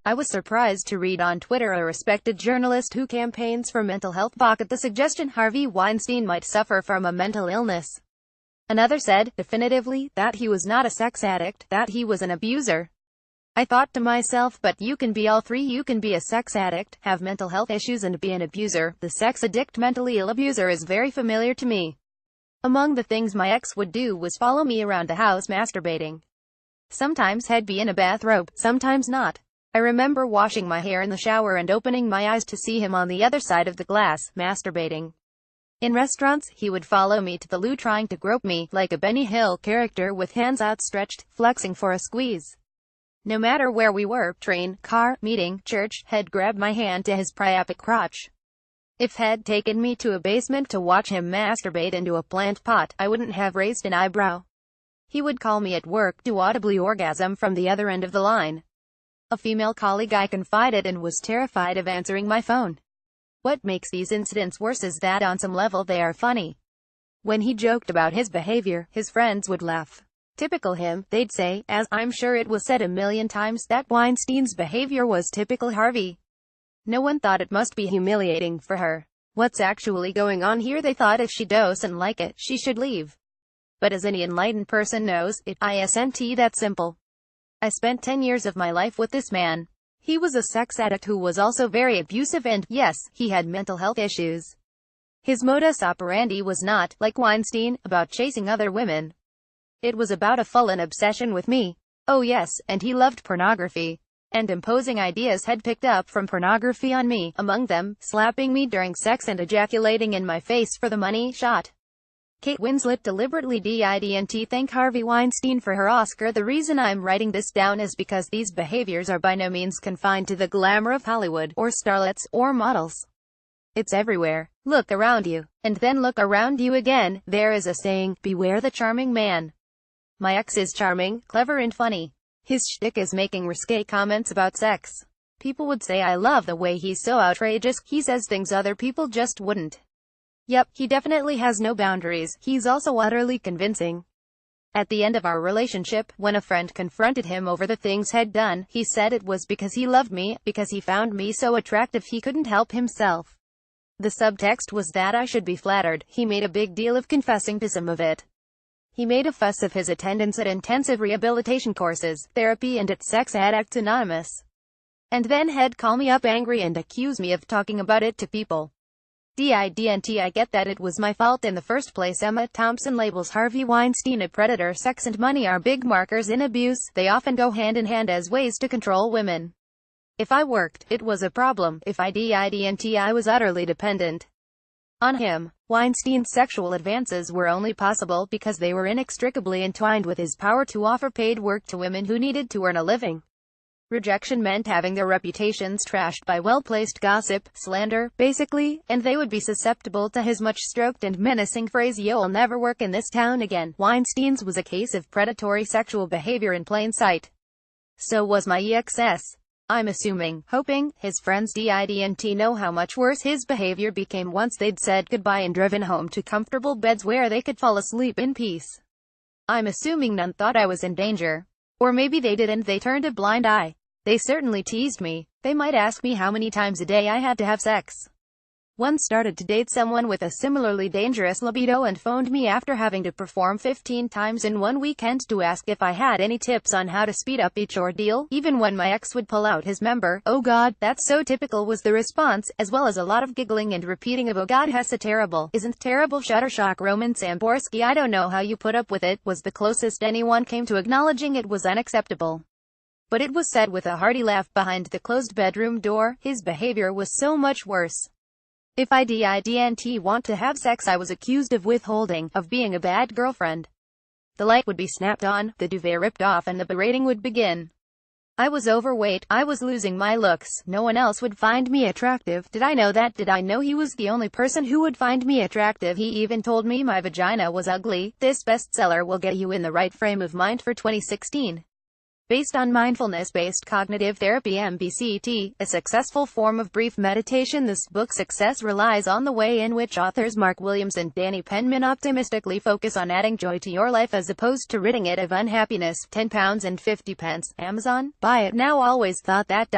I was surprised to read on Twitter a respected journalist who campaigns for mental health balked the suggestion Harvey Weinstein might suffer from a mental illness. Another said, definitively, that he was not a sex addict, that he was an abuser. I thought to myself, but you can be all three. You can be a sex addict, have mental health issues and be an abuser. The sex addict mentally ill abuser is very familiar to me. Among the things my ex would do was follow me around the house masturbating. Sometimes he'd be in a bathrobe, sometimes not. I remember washing my hair in the shower and opening my eyes to see him on the other side of the glass, masturbating. In restaurants, he would follow me to the loo trying to grope me, like a Benny Hill character with hands outstretched, flexing for a squeeze. No matter where we were, train, car, meeting, church, he'd grab my hand to his priapic crotch. If he'd taken me to a basement to watch him masturbate into a plant pot, I wouldn't have raised an eyebrow. He would call me at work to audibly orgasm from the other end of the line. A female colleague I confided in was terrified of answering my phone. What makes these incidents worse is that on some level they are funny. When he joked about his behavior, his friends would laugh. Typical him, they'd say, as I'm sure it was said a million times, that Weinstein's behavior was typical Harvey. No one thought it must be humiliating for her. What's actually going on here? They thought if she doesn't like it, she should leave. But as any enlightened person knows, it isn't that simple. I spent 10 years of my life with this man. He was a sex addict who was also very abusive and, yes, he had mental health issues. His modus operandi was not, like Weinstein, about chasing other women. It was about a full-on obsession with me. Oh yes, and he loved pornography. And imposing ideas had picked up from pornography on me, among them, slapping me during sex and ejaculating in my face for the money shot. Kate Winslet deliberately didn't thank Harvey Weinstein for her Oscar. The reason I'm writing this down is because these behaviors are by no means confined to the glamour of Hollywood, or starlets, or models. It's everywhere. Look around you. And then look around you again. There is a saying, beware the charming man. My ex is charming, clever and funny. His shtick is making risque comments about sex. People would say I love the way he's so outrageous, he says things other people just wouldn't. Yep, he definitely has no boundaries. He's also utterly convincing. At the end of our relationship, when a friend confronted him over the things he'd done, he said it was because he loved me, because he found me so attractive he couldn't help himself. The subtext was that I should be flattered. He made a big deal of confessing to some of it. He made a fuss of his attendance at intensive rehabilitation courses, therapy and at Sex Addicts Anonymous. And then he'd call me up angry and accuse me of talking about it to people. I get that it was my fault in the first place. Emma Thompson labels Harvey Weinstein a predator. Sex and money are big markers in abuse. They often go hand in hand as ways to control women. If I worked, it was a problem. If I didn't, I was utterly dependent on him. Weinstein's sexual advances were only possible because they were inextricably entwined with his power to offer paid work to women who needed to earn a living. Rejection meant having their reputations trashed by well-placed gossip, slander, basically, and they would be susceptible to his much-stroked and menacing phrase, "You'll never work in this town again." Weinstein's was a case of predatory sexual behavior in plain sight. So was my ex's. I'm assuming, hoping, his friends didn't know how much worse his behavior became once they'd said goodbye and driven home to comfortable beds where they could fall asleep in peace. I'm assuming none thought I was in danger. Or maybe they did and they turned a blind eye. They certainly teased me. They might ask me how many times a day I had to have sex. One started to date someone with a similarly dangerous libido and phoned me after having to perform 15 times in one weekend to ask if I had any tips on how to speed up each ordeal. Even when my ex would pull out his member, "Oh God, that's so typical," was the response, as well as a lot of giggling and repeating of "Oh God, that's terrible, isn't terrible." Shuttershock. Roman Samborski. "I don't know how you put up with it," was the closest anyone came to acknowledging it was unacceptable. But it was said with a hearty laugh behind the closed bedroom door. His behavior was so much worse. If I didn't want to have sex, I was accused of withholding, of being a bad girlfriend. The light would be snapped on, the duvet ripped off, and the berating would begin. I was overweight, I was losing my looks, no one else would find me attractive. Did I know that? Did I know he was the only person who would find me attractive? He even told me my vagina was ugly. This bestseller will get you in the right frame of mind for 2016. Based on mindfulness-based cognitive therapy (MBCT), a successful form of brief meditation, this book's success relies on the way in which authors Mark Williams and Danny Penman optimistically focus on adding joy to your life as opposed to ridding it of unhappiness. £10.50. Amazon. Buy it now. Always thought that ...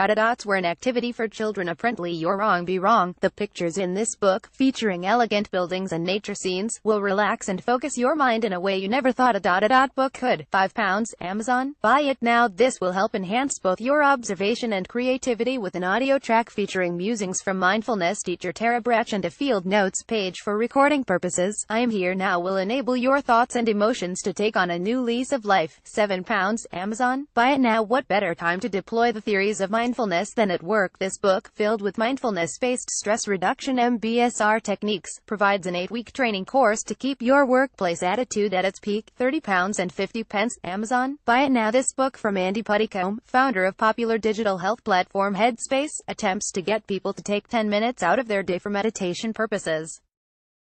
were an activity for children. Apparently you're wrong. Be wrong. The pictures in this book, featuring elegant buildings and nature scenes, will relax and focus your mind in a way you never thought a ... book could. £5. Amazon. Buy it now. This will help enhance both your observation and creativity with an audio track featuring musings from mindfulness teacher Tara Brach and a field notes page for recording purposes. I Am Here Now will enable your thoughts and emotions to take on a new lease of life. £7. Amazon. Buy it now. What better time to deploy the theories of mindfulness than at work? This book, filled with mindfulness-based stress reduction (MBSR) techniques, provides an 8-week training course to keep your workplace attitude at its peak. £30.50. Amazon. Buy it now. This book from Andy Puddicombe, founder of popular digital health platform Headspace, attempts to get people to take 10 minutes out of their day for meditation purposes.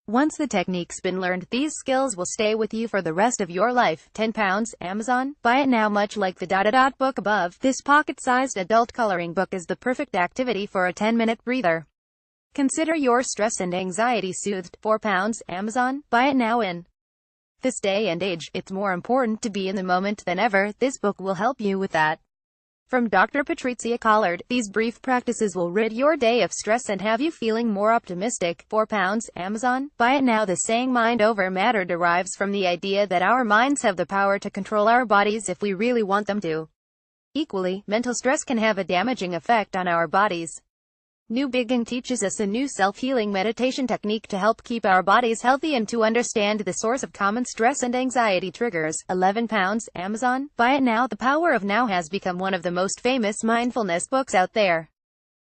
Once the technique's been learned, these skills will stay with you for the rest of your life. £10. Amazon. Buy it now. Much like the ... book above, this pocket-sized adult coloring book is the perfect activity for a 10-minute breather. Consider your stress and anxiety soothed. £4. Amazon. Buy it now. In this day and age, it's more important to be in the moment than ever. This book will help you with that. From Dr. Patricia Collard, these brief practices will rid your day of stress and have you feeling more optimistic. £4. Amazon. Buy it now. The saying mind over matter derives from the idea that our minds have the power to control our bodies if we really want them to. Equally, mental stress can have a damaging effect on our bodies. New Beginning teaches us a new self-healing meditation technique to help keep our bodies healthy and to understand the source of common stress and anxiety triggers. £11. Amazon. Buy it now. The Power of Now has become one of the most famous mindfulness books out there,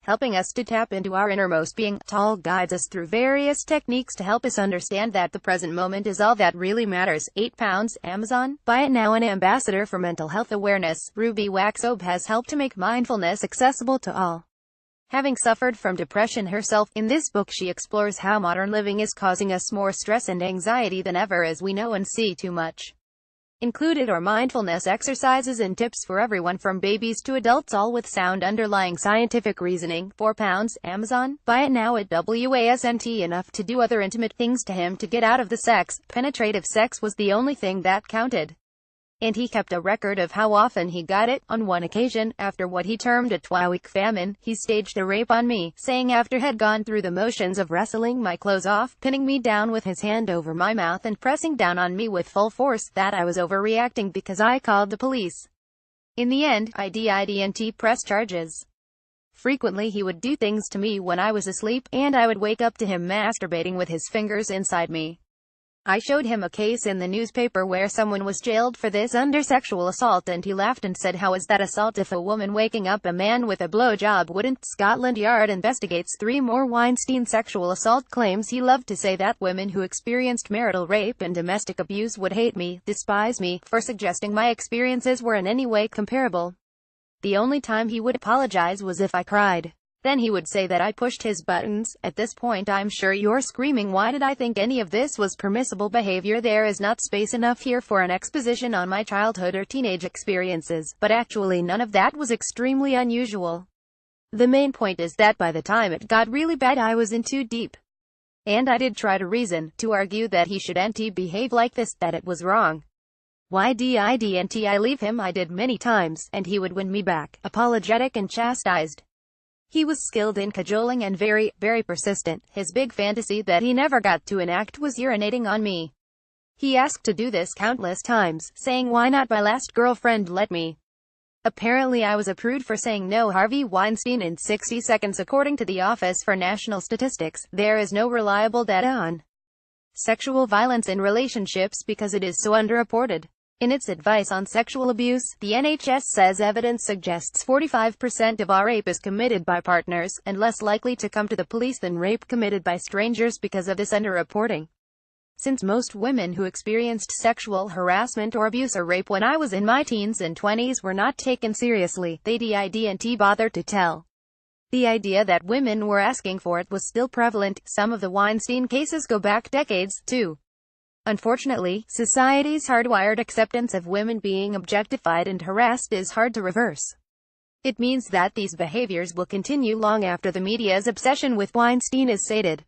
helping us to tap into our innermost being. Tall guides us through various techniques to help us understand that the present moment is all that really matters. £8. Amazon. Buy it now. An ambassador for mental health awareness, Ruby Waxobe has helped to make mindfulness accessible to all. Having suffered from depression herself, in this book she explores how modern living is causing us more stress and anxiety than ever as we know and see too much. Included are mindfulness exercises and tips for everyone from babies to adults, all with sound underlying scientific reasoning. £4. Amazon. Buy it now. It wasn't enough to do other intimate things to him to get out of the sex. Penetrative sex was the only thing that counted. And he kept a record of how often he got it. On one occasion, after what he termed a 12-week famine, he staged a rape on me, saying after had gone through the motions of wrestling my clothes off, pinning me down with his hand over my mouth and pressing down on me with full force, that I was overreacting because I called the police. In the end, I didn't press charges. Frequently he would do things to me when I was asleep, and I would wake up to him masturbating with his fingers inside me. I showed him a case in the newspaper where someone was jailed for this under sexual assault, and he laughed and said, "How is that assault if a woman waking up a man with a blowjob wouldn't?" Scotland Yard investigates 3 more Weinstein sexual assault claims. He loved to say that women who experienced marital rape and domestic abuse would hate me, despise me, for suggesting my experiences were in any way comparable. The only time he would apologize was if I cried. Then he would say that I pushed his buttons. At this point I'm sure you're screaming, why did I think any of this was permissible behavior? There is not space enough here for an exposition on my childhood or teenage experiences, but actually none of that was extremely unusual. The main point is that by the time it got really bad I was in too deep. And I did try to reason, to argue that he shouldn't behave like this, that it was wrong. Why didn't I leave him? I did many times, and he would win me back, apologetic and chastised. He was skilled in cajoling and very, very persistent. His big fantasy that he never got to enact was urinating on me. He asked to do this countless times, saying, "Why not? My last girlfriend let me." Apparently I was a prude for saying no. Harvey Weinstein in 60 seconds. According to the Office for National Statistics, there is no reliable data on sexual violence in relationships because it is so underreported. In its advice on sexual abuse, the NHS says evidence suggests 45% of all rape is committed by partners, and less likely to come to the police than rape committed by strangers because of this underreporting. Since most women who experienced sexual harassment or abuse or rape when I was in my teens and 20s were not taken seriously, they didn't bother to tell. The idea that women were asking for it was still prevalent. Some of the Weinstein cases go back decades, too. Unfortunately, society's hardwired acceptance of women being objectified and harassed is hard to reverse. It means that these behaviors will continue long after the media's obsession with Weinstein is sated.